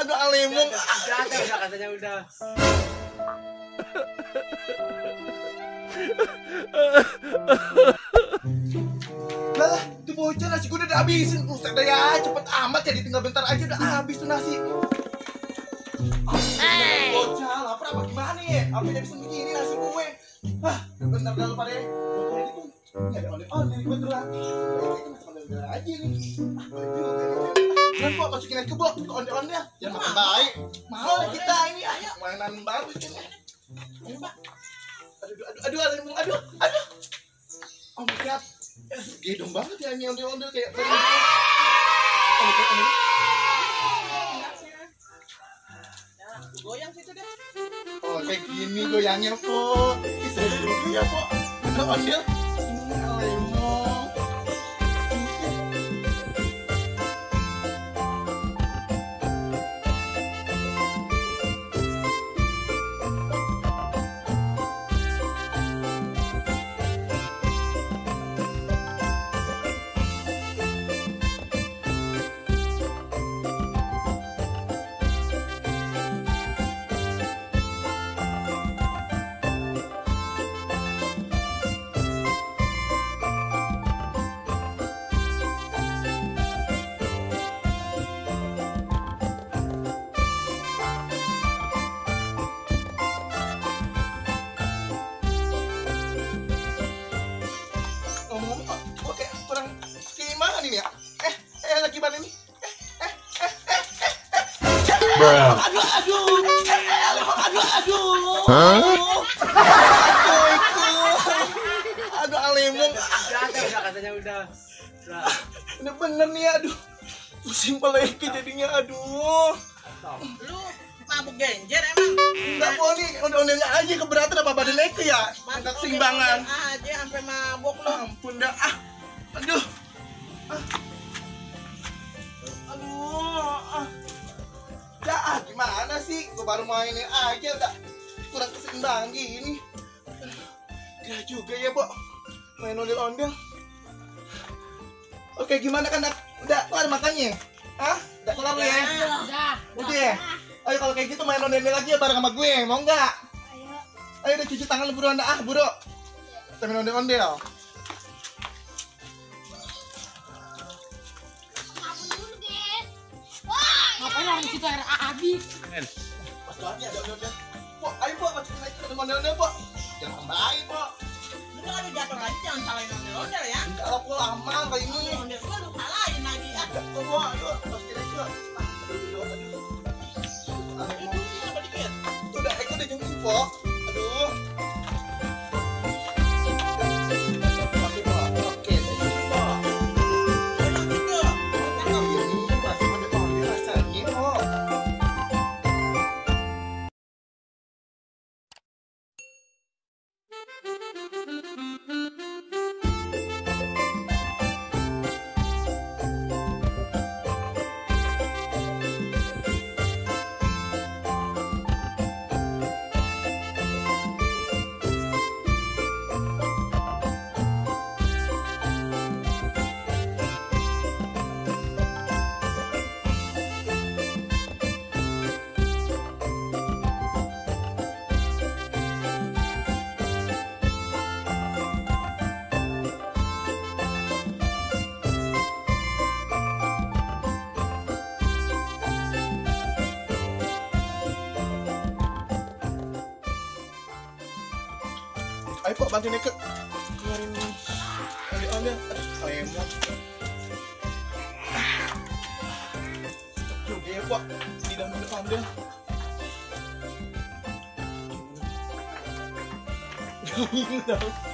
Aduh, Alimung. Udah katanya udah. Lah, itu bocah nasi gue udah dihabisin. Buset dah ya, cepet amat ya, ditinggal bentar aja udah habis tuh nasi. Bocah, lapar apa gimana ya? Apa jadi begini nasi gue? Hah, bentar dah lupa deh. Bocah itu nggak ada ondel-ondel gue gerak. Kayaknya masih ondel-ondel aja nih. Boleh juga nih. Jangan kok masukin aja ke bok, ke ondel-ondel. Jangan makan baik. Mau kita ini, ayo mainan baru ini. Ayo Pak. Aduh. Oh my god. Gedong banget ya ini ondel-ondel kayak tadi. Goyang situ deh. Oh kayak gini goyangnya kok. Bisa dulu ya kok. Ondel-ondel. Lemong. Lagi mana nih? Aduh, Alimung. Udah katanya udah. Ini bener nih, aduh. Pusing pala Eki jadinya, aduh. Lu mabuk genjer emang? Enggak mau nih, ondel-ondelnya aja keberatan apa badan Eki ya? Angkat simbangan. Aja sampai mabuk lu. Ampun dah, aduh. Dah, gimana sih? Gue baru mainin aja udah kurang keseimbangan gini. Gila juga ya, Bo. Main ondel-ondel. Oke, gimana kan? Udah kelar makannya? Hah? Udah kelar lu ya? Udah ya? Ayo kalau kayak gitu main ondel-ondel lagi ya bareng sama gue, mau nggak? Ayo udah cuci tangan lu buruan dah, buru. Kita main ondel-ondel. Ngapain orang situ air habis? Pas banget ada ondel-ondel. Pok, ayo Pok, masukin lagi ke ondel-ondel, Pok. Jangan tambahin, Pok. Lu kalau jatuh lagi jangan salahin ondel-ondel ya. Kalau aku lama kayak ini. Ondel gua lu salahin lagi ya. Tuh, Pok, ayo masukin lagi, Pok. Itu apa dikit? Udah, aku udah jemput, Pok. Aduh. Oke, Pok. Oke, Pok. Ini masih ondel-ondel rasanya, Pok. Ayo Pok, bantuin Eke. Keluarin ondel-ondel. Aduh, lemot. Juga ya Pok, di dalam ondel-ondel. Gak dong.